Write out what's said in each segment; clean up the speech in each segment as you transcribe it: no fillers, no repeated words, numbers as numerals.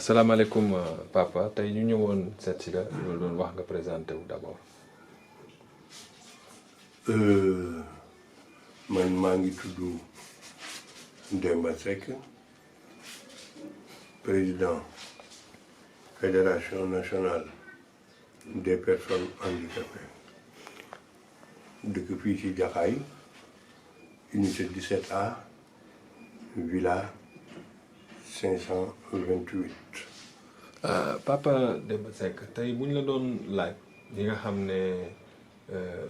salaamaaleykum papa tey ñu ñëwoon seet si la loolu doon wax nga présenté wu d'abord. man maa ngi tudd Demba Seck président fédération nationale des personnes handicapées dëkk fii ci Jaxaay unité 17A villa 528. papa Demba Seck tey bu ñu la doon laaj li nga xam ne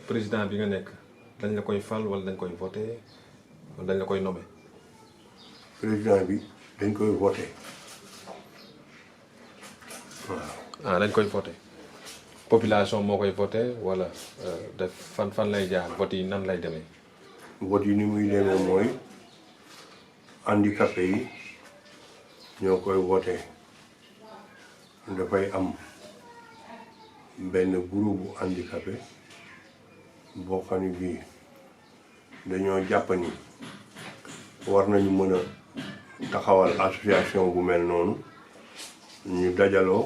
président bi nga nekk dañ la koy fal wala dañ koy voté wala dañ la koy nommé. président bi dañ koy voté waaw. dañ koy voté population moo koy voté wala def fan lay jaar vote yi nan lay demee. vote yi ni muy demee mooy handicapé yi ñoo koy voté dafay am benn groupe bu handicapé boo xam ne bii dañoo jàpp ni war nañu mën a taxawal association bu mel noonu ñu dajaloo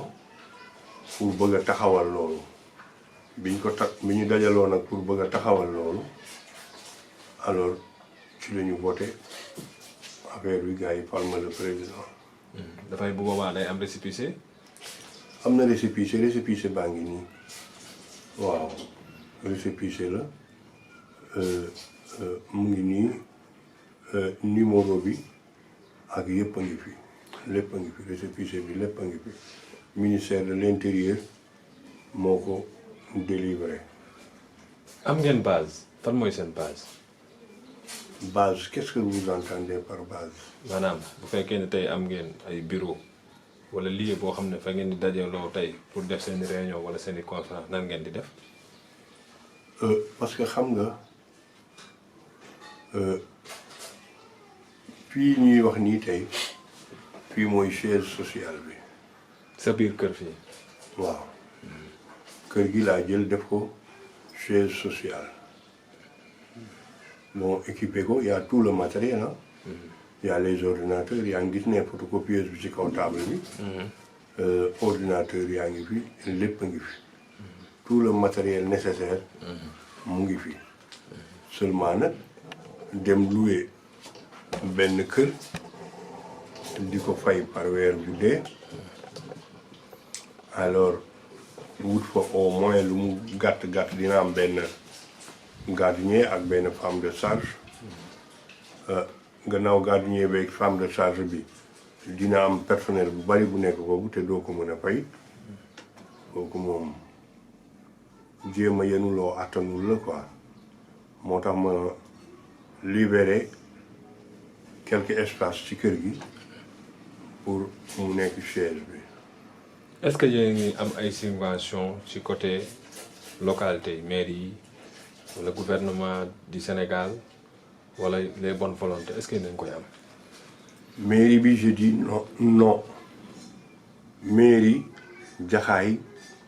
pour bëgg a taxawal loolu bi ñu dajaloo nag pour bëgg a taxawal loolu alors ci la ñu voté affaire bi gars yi palme le président. dafay bu boobaa day am récépissé. am na récépissé baa ngi nii waaw récépissé la mu ngi nii numéro bi ak yëpp a ngi fi lépp a ngi fi récépissé bi lépp a ngi fi ministère de l'intérieur moo ko délivré. am ngeen base fan mooy seen base. base qu'est-ce que vous entendez par base. maanaam bu fekkee ne tey am ngeen ay bureau wala lieu boo xam ne fa ngeen di dajaloo tey pour def seen réunion wala seen i conférence nan ngeen di def. parce que xam nga fii ñuy wax nii tey fii mooy chaise sociale bi. sa biir kër fii. waaw kër gi laa jël def ko chaise sociale bon équipé ko y a tout le matériel ah. y a les ordinateurs yaa ngi gis ne photocopieuse bi ci kaw table bi. ordinateur yaa ngi fi lépp a ngi fi. tout le matériel nécessaire. mu ngi fi. seulement nag dem louer benn kër di ko fay par weer bu dee alors wut fa au moins lu mu gàtt dina am benn gardien ak benn femme de charge. gannaaw gardien bi ak femme de charge bi dina am personnel bu bari bu nekk foofu te doo ko mën a fay kooku moom jéem a yenuloo attanul la quoi moo tax ma libérer quelques espaces ci kër gi pour mu nekk chaise bi. est-ce que yéen ngi am ay subventions ci côté localité yi mairie yi wala gouvernement du Sénégal wala les bonnes volontés est-ce que yéen koy am. mairie bi je dis non mairie Jaxaay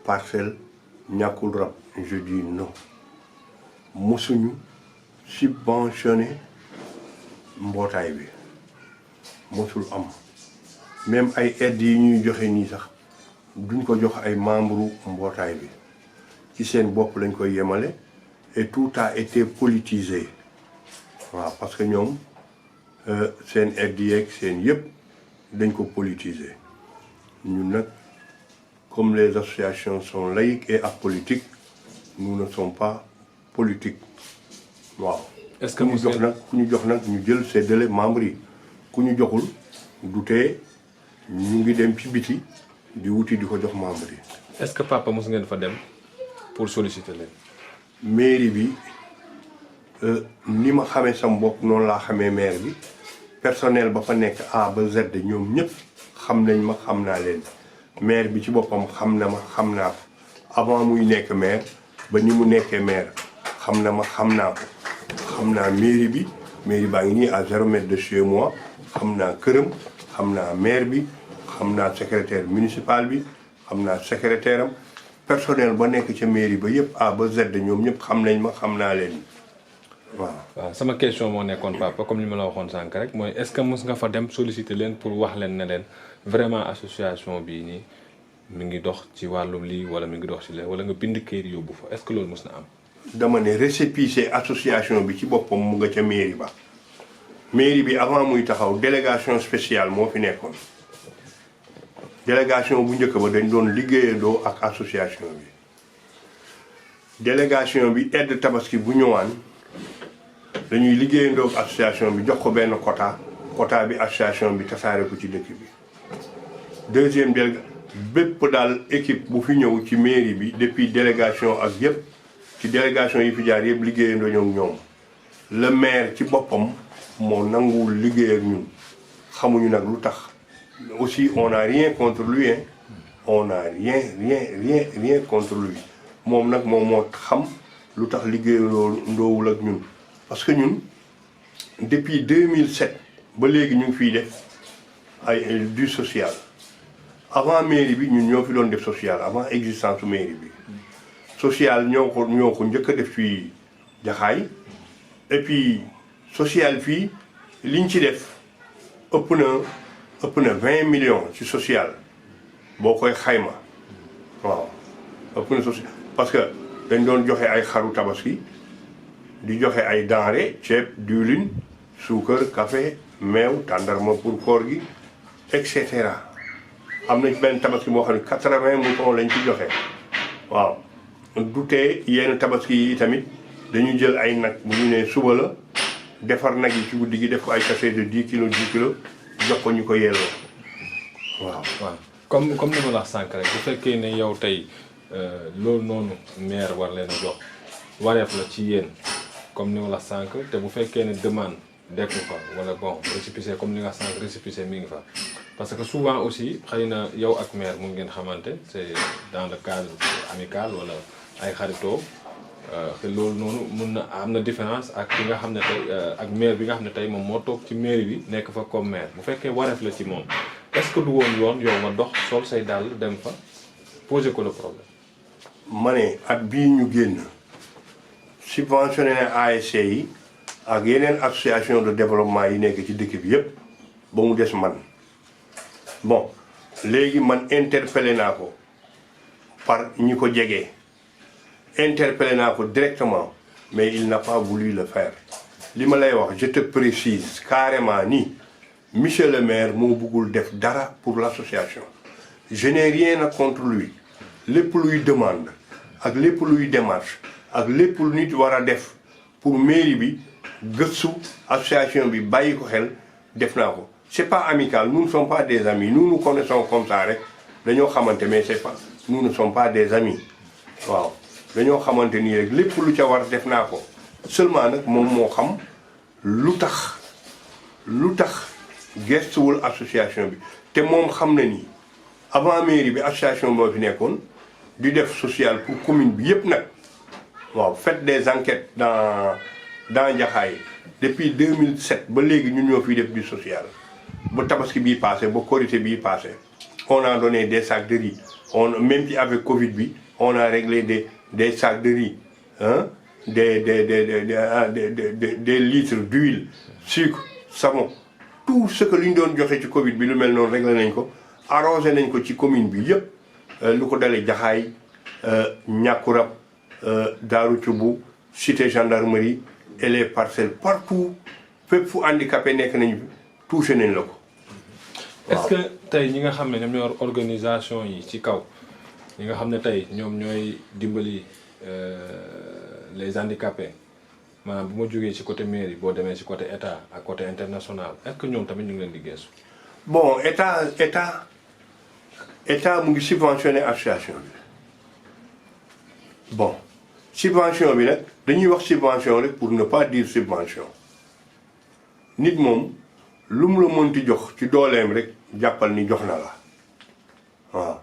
Parcelles ñàkkul rab je dis non mosuñu subventionné mbootaay bi mosul am même ay aides yi ñuy joxe nii sax duñ ko jox ay membres mbootaay bi ci seen bopp lañ koy yemale et tout a été politisé waaw parce que ñoom seen aides yeeg seen yëpp dañ ko politiser ñun nag comme les associations sont laïques et apolitiques nous ne sommes pas politiques waaw. est-ce que ku ñu jox nag ñu jël séddale membres yi ku ñu joxul du tee ñu ngi dem ci biti di wuti di ko jox membres yi. est-ce que papa mos ngeen fa dem pour solliciter leen. mairie bi ni ma xamee sama bopp noonu laa xamee maire bi personnel ba fa nekk A ba Z ñoom ñëpp xam nañ ma xam naa leen. maire bi ci boppam xam na ma xam naa ko avant muy nekk maire ba ni mu nekkee maire xam na ma xam naa ko xam naa mairie baa ngi nii à 0 mètre de chez moi xam naa këram xam naa maire bi xam naa secrétaire municipal bi xam naa secrétaire am personnel ba nekk ca mairie ba yëpp A ba Z ñoom ñëpp xam nañ ma xam naa leen waaw. sama question moo nekkoon papa comme li ma la waxoon sànq rek mooy est-ce que mos nga fa dem solliciter leen pour wax leen ne leen vraiment association bii nii mi ngi dox ci wàllum lii wala mi ngi dox ci lee wala nga bind kayit yóbbu fa est-ce que loolu mës na am. dama ne récépissé association bi ci boppam mu nga ca mairie ba mairie bi avant muy taxaw délégation spéciale moo fi nekkoon délégation bu njëkk ba dañ doon liggéeyandoo ak association bi délégation bi aide tabaski bu ñëwaan dañuy liggéeyandoo ak association bi jox ko benn quota bi association bi tasaare ko ci dëkk bi deuxième bépp daal équipe bu fi ñëw ci mairie bi depuis délégation ak yëpp ci délégation yi fi jaar yëpp liggéeyandoo ñoom le maire ci boppam moo nanguwul liggéey ak ñun xamuñu nag lu tax aussi on n'a rien contre lui hein on n'a rien contre lui moom nag moom moo xam lu tax liggéeyandoo ndoowul ak ñun parce que ñun depuis 2007 ba léegi ñu ngi fiy def ay du social avant mairie bi ñun ñoo fi doon def social avant existence mairie bi social ñoo ko njëkk a def fii Jaxaay et puis social fii liñ ci def ëpp na 20 millions ci social boo koy xayma waaw ëpp na social parce que dañ doon joxe ay xaru tabaski di joxe ay denrées ceeb diwlin suukar café meew tàndarma pour koor gi et cetera am na ci benn tabaski moo xam ne 80 moutons lañ ci joxe waaw du tee yenn tabaski yi tamit dañu jël ay nag bu ñu nee suba la defar nag yi ci guddi gi def ko ay sachet de 10 kilos jox ko ñu ko yelloo waaw. waaw comme ni ma la wax sànq rek bu fekkee ne yow tey loolu noonu maire war leen a jox wareef la ci yéen comme ni ma la wax sànq te bu fekkee ne demande dekku fa wala bon récépissé comme ni nga sànq récépissé mi ngi fa. parce que souvent aussi xëy na yow ak maire mun ngeen xamante c'est dans le cadre amical wala ay xaritoo te loolu noonu mun na am na différence ak ki nga xam ne tey ak maire bi nga xam ne tey moom moo toog ci mairie bi nekk fa comme maire bu fekkee wareef la ci moom est-ce que du woon yoon yow nga dox sol say dàll dem fa poser ko le problème. ma ne at bii ñu génn subventionné na ASC yi ak yeneen association de développement yi nekk ci dëkk bi yépp ba mu des man. bon léegi man interpellé naa ko par ñi ko jege interpellé naa ko directement mais il n'a pas voulu le faire li ma lay wax je te précise carrément ni monsieur le maire moo bëggul def dara pour l'association je n'ai rien contre lui lépp luy demande ak lépp luy démarche ak lépp lu nit war a def pour mairie bi gëstu association bi bàyyi ko xel def naa ko. C'est pas amical, nous ne sommes pas des amis, nous nous connaissons comme ça rek dañoo xamante mais c'est pas nous ne sommes pas des amis waaw dañoo xamante nii rek lépp lu ca war def naa ko seulement nag moom moo xam lu tax gestuwul association bi te moom xam na ni avant mairie bi association moo fi nekkoon di def social pour commune bi yépp nag waaw faites des enquêtes dans Jaxaay depuis 2007 ba léegi ñun ñoo fiy def du social. ba tabaski bii passé ba korité bii passé on a donné des sacs de riz même si avec Covid bi on a réglé des sacs de riz hein des litres d'huile sucre savon tout ce que li ñu doon joxe ci Covid bi lu mel noonu réglé nañ ko arrosé nañ ko ci commune bi yëpp lu ko dalee Jaxaay Ñàkkurab Daaru Cubu cité gendarmerie et les parcelles partout fépp fu handicapé nekk nañu touché nañ la ko. est-ce que tey ñi nga xam ne ñoom ñoo organisation yi ci kaw ñi nga xam ne tey ñoom ñooy dimbali les handicapés maanaam bu ma jógee ci côté mairie boo demee ci côté état ak côté international est-ce que ñoom tamit ñu ngi leen di gëstu. bon état mu ngi subventionné association bi bon subvention bi nag dañuy wax subvention rek pour ne pas dire subvention nit moom. lu mu la mënti jox ci dooleem rek jàppal ni jox na la waaw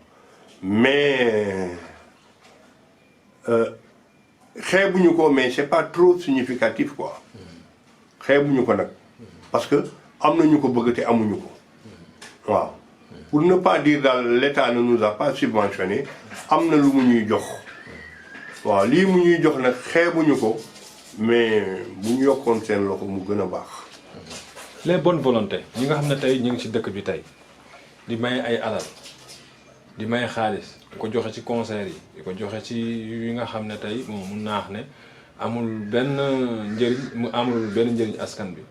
mais xeebuñu ko mais c'est pas trop significatif quoi xeebuñu ko nag parce que am na ñu ko bëgg te amuñu ko waaw pour ne pas dire daal l'État ne nous a pas subventionné am na lu mu ñuy jox waaw lii mu ñuy jox nag xeebuñu ko mais bu ñu yokkoon seen loxo mu gën a baax. les bonnes volontés ñi nga xam ne tey ñu ngi ci dëkk bi tey di may ay alal di may xaalis di ko joxe ci concert yi di ko joxe ci yi nga xam ne tey moom mun naa wax ne amul benn njëriñ askan bi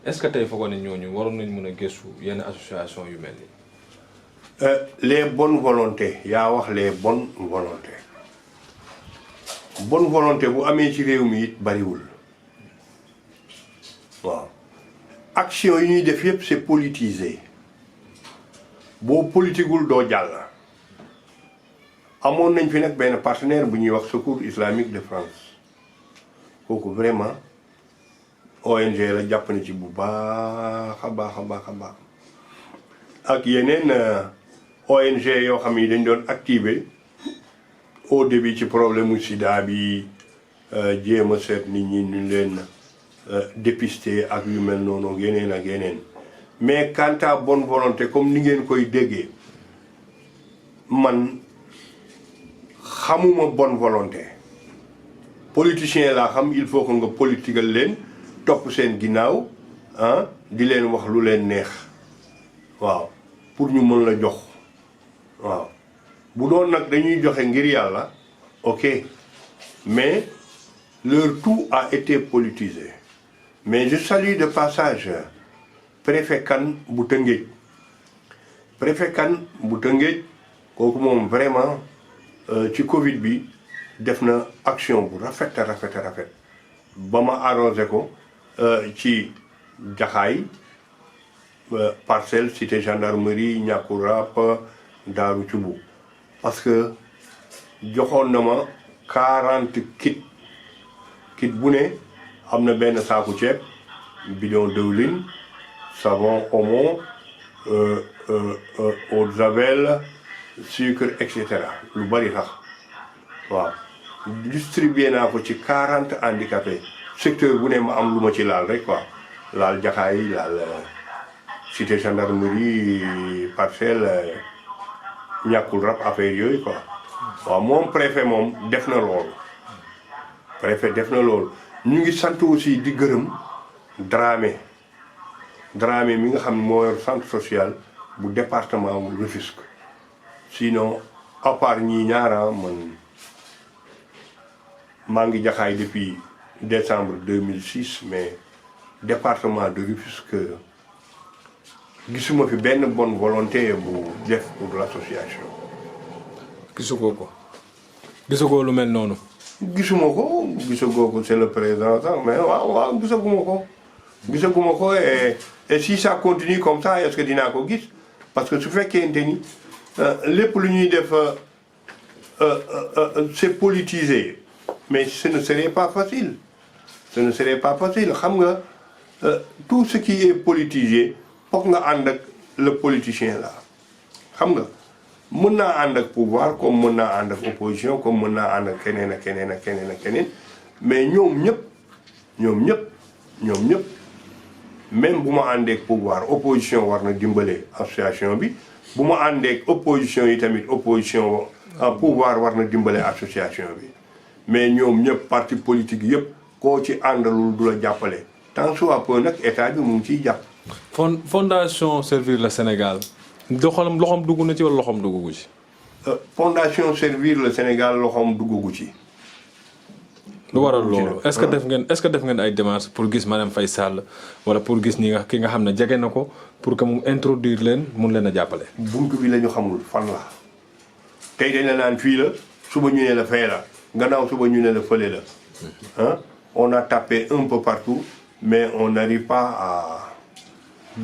est-ce que tey foogoo ne ñooñu waroon nañ mën a gëstu yenn association yu mel nii. Les bonnes volontés yaa wax les bonnes volontés bonne volonté bu amee ci réew mi it bariwul waaw action yi ñuy def yépp c'est politisé boo politigul doo jàll. amoon nañ fi nag benn partenaire bu ñuy wax Secours Islamique de France kooku vraiment ONG la jàpp na ci bu baax a baax ak yeneen ONG yoo xam ni dañ doon activer au début ci problème mu sida bi jéem a seet nit ñi ñu leen dépister ak yu mel noonu ak yeneen mais quant à bonne volonté comme ni ngeen koy déggee man xamuma bonne volonté politicien laa xam il faut que nga politigal leen topp seen ginnaaw di leen wax lu leen neex waaw pour ñu mën la jox waaw bu doon nag dañuy joxe ngir yàlla ok mais leur tout a été politisé mais je salue de passage préfet Kane bu Tëngéej kooku moom vraiment ci Covid bi def na action bu rafet ba ma arrosé ko ci Jaxaay Parcelles cité gendarmerie Ñàkku Rap Daaru Cubu parce que joxoon na ma 40 kit bu ne am na benn saaku ceeb bidon dëwlin savon omo eau de javel sucre et cetera lu bari sax waaw distribué naa ko ci 40 handicapés secteur bu ne ma am lu ma ci laal rek quoi laal Jaxaay laal cité gendarmerie Parcelles Ñàkkul Rap affaire yooyu quoi waaw moom préfet moom def na loolu ñu ngi sant aussi di gërëm Dramé mi nga xam ne moo yor centre social bu département bu Rufisque sinon à part ñii ñaara man maa ngi Jaxaay depuis décembre 2006 mais département de Rufisque gisuma fi benn bonne volonté bu def pour l'association. gisagoo lu mel noonu. gisagoo ko c'est le président sax mais waaw gisaguma ko et si ça continue comme ça est-ce que dinaa ko gis parce que su fekkente ni lépp lu ñuy def c'est politisé mais ce ne serait pas facile xam nga tout ce qui est politisé foog nga ànd ak le politicien là xam nga mën naa ànd ak pouvoir comme mën naa ànd ak opposition comme mën naa ànd ak keneen ak keneen mais ñoom ñëpp même bu ma àndee ak pouvoir opposition war na dimbale association bi bu ma àndee ak opposition yi tamit opposition pouvoir war na dimbale association bi mais ñoom ñëpp parti politique yëpp koo ci àndalul du la jàppale tant soit peu nag état bi mu ngi ciy jàpp. fondation Servir le Sénégal loxoom dugg na ci wala loxoom duggu ci. fondation Servir le Sénégal loxoom duggu ci. lu waral loolu est-ce que def ngeen ay démarches pour gis Marième Faye Sall wala pour gis ki nga xam ne jege na ko pour que mu introduire leen mun leen a jàppale. buntu bi la ñu xamul fan la tey dañ la naan fii la suba ñu ne la fee la gannaaw suba ñu ne la fële la on a tapé un peu partout mais on n'arrive pas à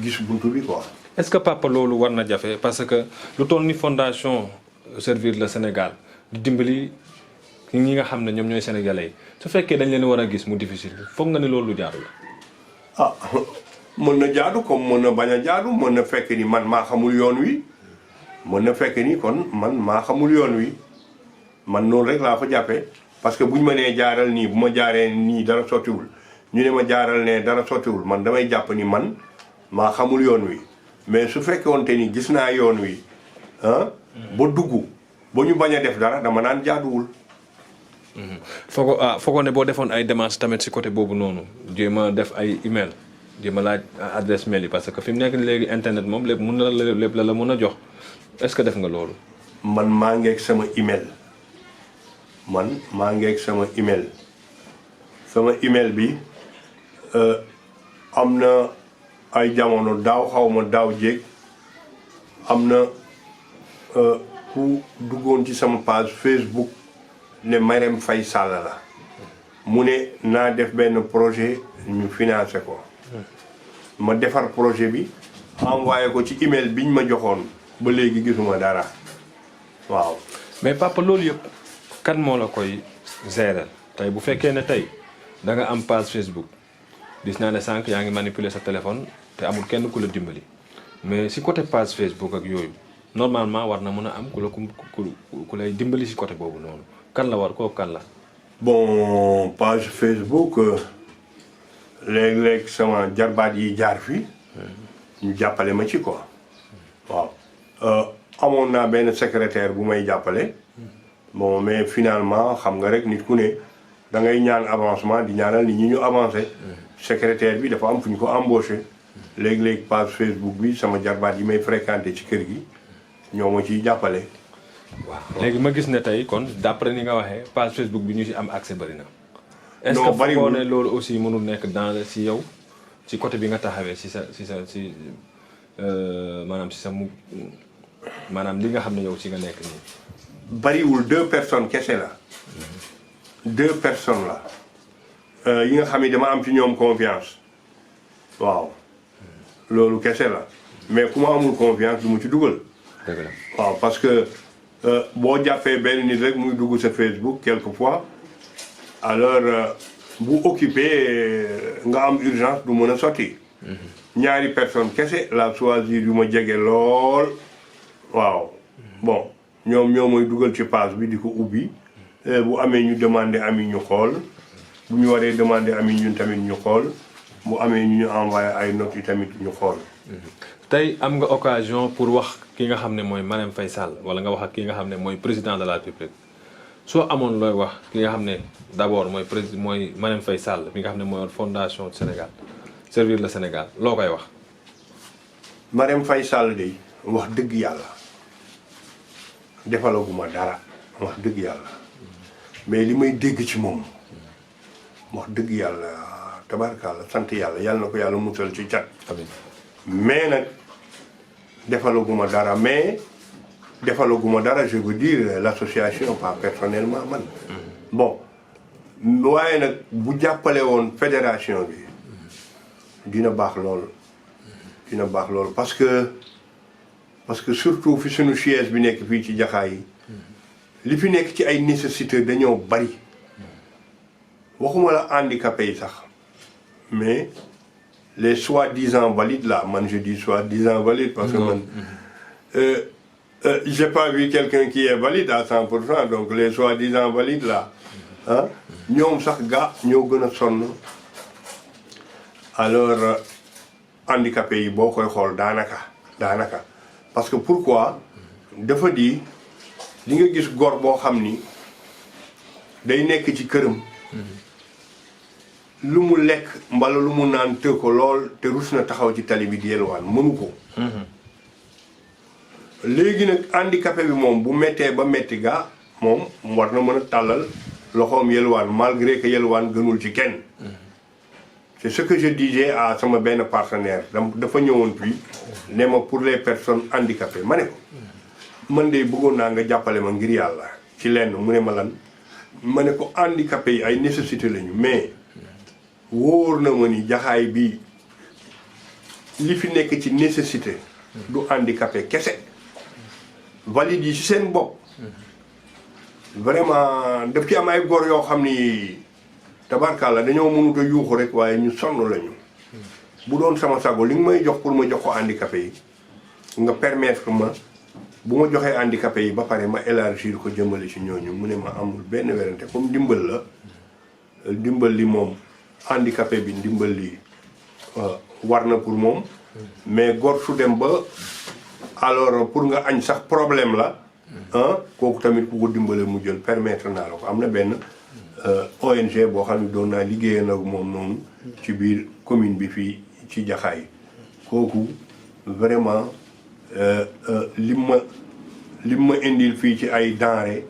gis buntu bi quoi. est-ce que papa loolu war na jafe parce que lu toll ni fondation Servir le Sénégal di dimbali ñi nga xam ne ñoom ñooy sénégalais yi su fekkee dañ leen war a gis mu difficile foog nga ne loolu lu jaadu la. mën na jaadu comme mën na bañ a jaadu mën na fekk ni man maa xamul yoon wi mën na fekk ni kon man maa xamul yoon wi man noonu rek laa ko jàppee parce que bu ñu ma nee jaaral nii bu ma jaaree nii dara sottiwul ñu ne ma jaaral ne dara sottiwul man damay jàpp ni man maa xamul yoon wi mais su fekkoonte ni gis naa yoon wi ba dugg ba ñu bañ a def dara dama naan jaaduwul. foogoo ne boo defoon ay démarches tamit ci côté boobu noonu jéem a def ay email di ma laaj adresse mail yi parce que fi mu nekk léegi internet moom lépp mun na la lépp la mën a jox est-ce que def nga loolu. man maa ngeeg sama email sama email bi am na ay jamono daaw xaw ma daaw jéeg am na ku duggoon ci sama page Facebook ne Marème Faye Sall la mu ne naa def benn projet ñu financé ko ma defar projet bi envoyé ko ci email biñ ma joxoon ba léegi gisuma dara waaw. mais papa loolu yëpp kan moo la koy gérer tey bu fekkee ne tey da nga am page Facebook gis naa ne sànq yaa ngi manipuler sa téléphone te amul kenn ku la dimbali mais si côté page Facebook ak yooyu normalement war na mën a am ku lay dimbali si côté boobu noonu kan la war kooku kan la. bon page Facebook léeg-léeg sama jarbaat yi jaar fi ñu jàppale ma ci quoi waaw. amoon naa benn secrétaire bu may jàppale bon mais finalement xam nga rek nit ku ne da ngay ñaan avancement di ñaanal nit ñi ñu avancé secrétaire bi dafa am fu ñu ko embauché léeg-léeg page Facebook bi sama jarbaat yi may fréquenté ci kër gi ñoo ma ciy jàppale. waaw léegi ma gis ne tey kon d'après ni nga waxee page Facebook bi ñu ci am accès bari na. est-ce non que bariwul ne loolu aussi mënul nekk danger si yow ci côté bi nga taxawee si maanaam si sa maanaam li nga xam ne yow ci nga nekk nii. bariwul 2 personnes kese la 2 personnes la yi nga xam ne dama am ci ñoom confiance waaw loolu kese la mais ku ma amul confiance du mu ci dugal. dëgg la waaw parce que boo jàppee benn nit rek muy dugg sa Facebook quelquefois alors bu occupé nga am urgence du mën a sotti. ñaari personne kese la choisir yu ma jege lool. waaw bon ñoom ñoo mooy dugal ci page bi di ko ubbi bu amee ñu demandé ami ñu xool bu ñu waree demandé ami ñun tamit ñu xool bu amee ñu envoyé ay notes yi tamit ñu xool. tey am nga occasion pour wax ki nga xam ne mooy Marème Faye Sall wala nga wax ak ki nga xam ne mooy président de la République soo amoon looy wax ki nga xam ne d'abord mooy Marème Faye Sall bi nga xam ne mooy fondation Sénégal servir le Sénégal loo koy wax. Marème Faye Sall de wax dëgg yàlla. defalaguma dara wax dëgg yàlla mais li may dégg ci moom wax dëgg yàlla tabarkalla sant yàlla na ko yàlla musal ci cat. amiin mais nag defalaguma dara mais defalaguma dara je veux dire l'association pas personnellement man. bon waaye nag bu jàppale woon fédération bi dina baax lool parce que surtout fi suñu siège bi nekk fii ci Jaxaay yi li fi nekk ci ay nécessité dañoo bari waxuma la handicapé yi sax mais les soi-disant valides là man je dis soi-disant valides parce que man j'ai pas vu quelqu'un qui est valide à 100% donc les soi-disant valides là ah ñoom sax ñoo gën a sonn alors handicapé yi boo koy xool daanaka parce que pourquoi dafa di li nga gis góor boo xam ni day nekk ci këram lu mu lekk mbala lu mu naan të ko lool te rus na taxaw ci tali bi di yelwaan mënu ko léegi nag handicapé bi moom bu méttee ba métti moom war na mën a tàllal loxoom yelwaan malgré que yelwaan gënul ci kenn c'est ce que je disais à sama benn partenaire dafa ñëwoon fii ne ma pour les personnes handicapées ma ne ko man de bëggoon naa nga jàppale ma ngir yàlla ci lenn mu ne ma lan ma ne ko handicapé yi ay nécessité lañu mais wóor na ma ni Jaxaay bi li fi nekk ci nécessité du handicapé kese valide yi ci seen bopp vraiment daf ci am ay góor yoo xam ni tabarkalla dañoo mënut a yuuxu rek waaye ñu sonn lañu bu doon sama sago li nga may jox pour ma jox ko handicapé yi nga permettre ma bu ma joxee handicapé yi ba pare ma élargir ko jëmale ci ñooñu mu ne ma amul benn werante comme ndimbal li moom handicapé bi ndimbal li war na pour moom mais góor su dem ba alors pour nga añ sax problème la kooku tamit ku ko dimbale mu jël permettre naa la ko am na benn ONG boo xam ne doon naa liggéeyee nag moom noonu ci biir commune bi fii ci Jaxaay kooku vraiment lim ma indil fii ci ay denrées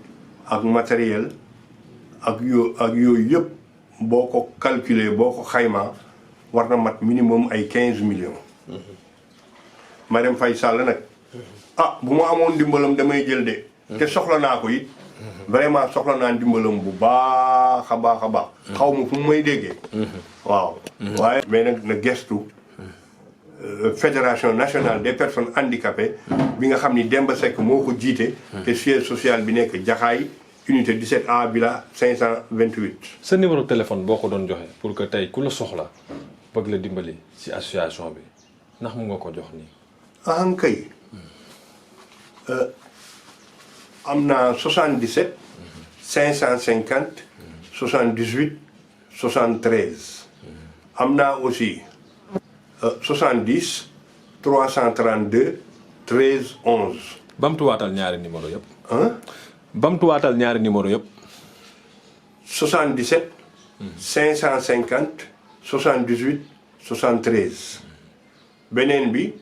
ak matériel ak yooyu yëpp boo ko calculer boo ko xaymaa war na mat minimum ay 15 millions. Marème Faye Sall nag bu ma amoon ndimbalam damay jël de. te soxla naa ko it. vraiment soxla naa ndimbalam bu baax a baax a baax. xaw ma fu mu may déggee. waaw. waaye mais nag na gestu fédération nationale des personnes handicapées bi nga xam ni Demba Seck moo ko jiite. te siège social bi nekk Jaxaay unité 17A villa 528. sa numéro téléphone boo ko doon joxe pour que tey ku la soxla bëgg la dimbali ci association bi ndax mu nga ko jox nii. kay am naa 77 550 78 73 am naa aussi 70 332 13 11. bamtuwaatal ñaari numéro yëpp. bamtuwaatal ñaari numéro yëpp. 77 550 78 73 beneen bi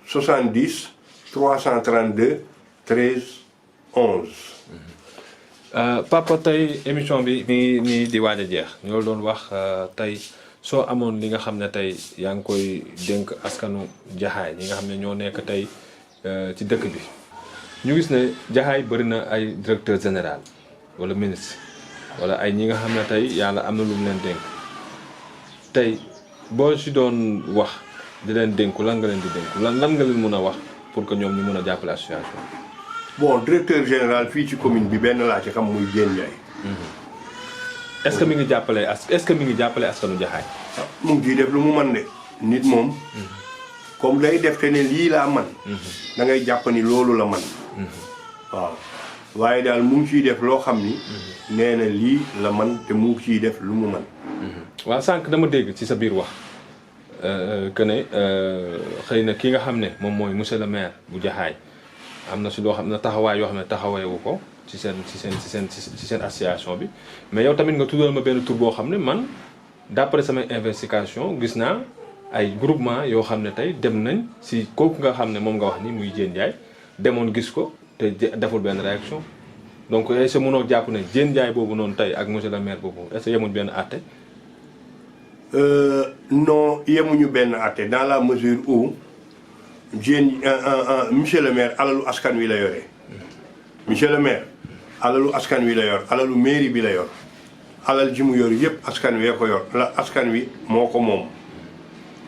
70 332 13 11. papa tey émission bi mi nii di waaj a jeex ñoo doon wax tey soo amoon li nga xam ne tey yaa ngi koy dénk askanu Jaxaay ñi nga xam ne ñoo nekk tey ci dëkk bi ñu gis ne Jaxaay bëri na ay directeur général wala ministre wala ay ñi nga xam ne tey yàlla am na lu mu leen dénk tey boo si doon wax di leen dénku lan nga leen di dénku lan nga leen mën a wax pour que ñoom ñu mën a jàppale association. bon directeur général fii ci commune bi benn laa ci xam muy Diène Ndiaye. est-ce que mi ngi jàppale askanu Jaxaay. mu ngi ciy def lu mu man de nit moom. comme day def te ne lii laa man da ngay jàpp ni loolu la man waaw waaye daal mu ngi ciy def loo xam ni. nee na lii la man te mu ngi ciy def lu mu man. waaw sànq dama dégg ci sa biir wax que ne xëy na ki nga xam ne moom mooy monsieur le maire bu Jaxaay am na si loo xam ne taxawaay yoo xam ne taxaweewu ko ci seen association bi mais yow tamit nga tuddal ma benn tur boo xam ne man d'après samay investigation gis naa ay groupement yoo xam ne tey dem nañ si kooku nga xam ne moom nga wax ni muy Diène Ndiaye demoon gis ko te deful benn réaction donc est-ce que mënoo jàpp ne Diène Ndiaye boobu noonu tey ak monsieur le maire boobu est-ce que yemuñ benn àtte. non yemuñu benn àtte dans la mesure où Diène monsieur le maire alalu askan wi la yore. monsieur le maire alalu askan wi la yor alalu mairie bi la yor alal ji mu yor yëpp askan wi ko yor la askan wi moo ko moom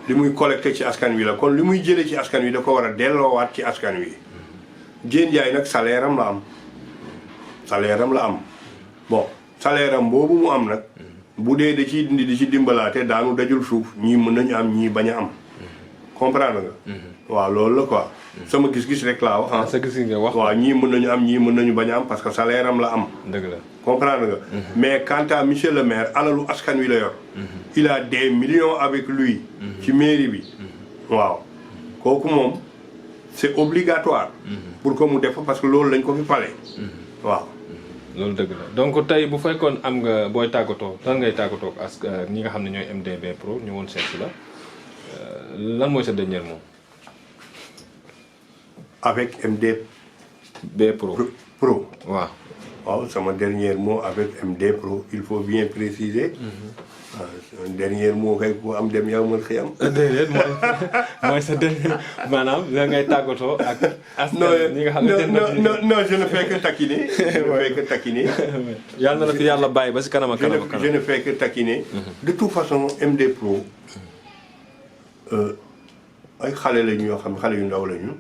li muy collecté ci askan wi la kon li muy jëlee ci askan wi da ko war a delloowaat ci askan wi. Diène Ndiaye nag salaire am la am bon salaire am boobu mu am nag bu dee da ciy dindi di ci dimbalaate daanu dajul suuf ñii mën nañu am ñii bañ a am comprendre nga. waaw loolu la quoi. sama gis-gis rek laa wax. sa gis-gis nga wax. waaw ñii mën nañu am ñii mën nañu bañ a am parce que salaire am la am. dëgg la comprendre nga. mais quant à monsieur le maire alalu askan wi la yor. il a des millions avec lui. ci mairie bi. waaw kooku moom c'est obligatoire. pour que mu def parce que loolu lañ ko fi pale. waaw. loolu dëgg la donc tey bu fekkoon am nga booy tàggatoo lan ngay tàggatoo ak ñi nga xam ne ñooy MDB Pro ñëwoon seet si la lan mooy sa dernier mot. avec MDB Pro. waaw sama dernier mot avec MD Pro il faut bien préciser. dernier mot kay ku am dem yow mën xëy am. déedéet mooy sa dernier maanaam la ngay tàggatoo ak. askan ñi nga xam ne non je ne fais que taquiner. yàlla na la fi yàlla bàyyi ba si kanam ak kanam. je ne fais que taquiner. de toute façon MD Pro ay xale lañu yoo xam xale yu ndaw lañu.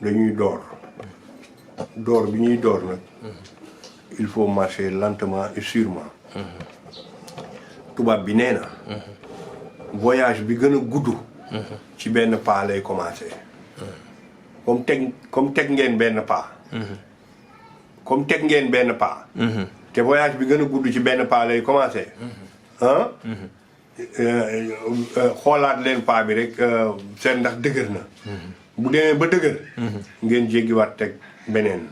dañuy door bi ñuy door nag. il faut marcher lentement et sûrement. tubaab bi nee na. voyage bi gën a gudd. ci benn pas lay commencer. comme teg ngeen benn pas. te voyage bi gën a gudd ci benn pas lay commencer. xoolaat leen pas bi rek seet ndax dëgër na. bu demee ba dëgër. ngeen jéggiwaat teg beneen.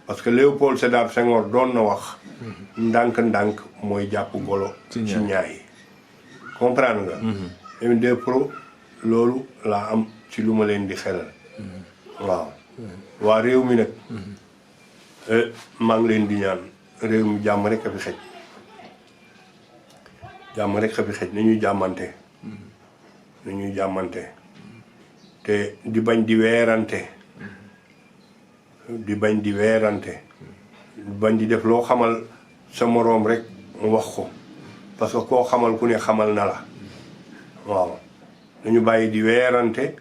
parce que Léopold Sédar Senghor doon na wax. ndànk-ndànk mooy jàpp golo. ci ñaay comprendre nga. M2 Pro loolu laa am ci lu ma leen di xelal waaw waa réew mi nag maa ngi leen di ñaan réew mi jàmm rek a fi xej jàmm rek a fi xej nañuy jàmmante te di bañ di weerante bañ di def loo xamal sa moroom rek wax ko parce que koo xamal ku ne xamal na la waaw dañu bàyyi di weerante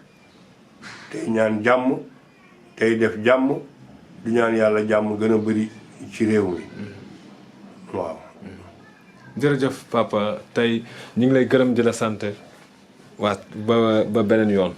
tey ñaan jàmm tey def jàmm di ñaan yàlla jàmm gën a bari ci réew mi waaw. jërëjëf papa tey ñu ngi lay gërëm di la sant waa ba beneen yoon.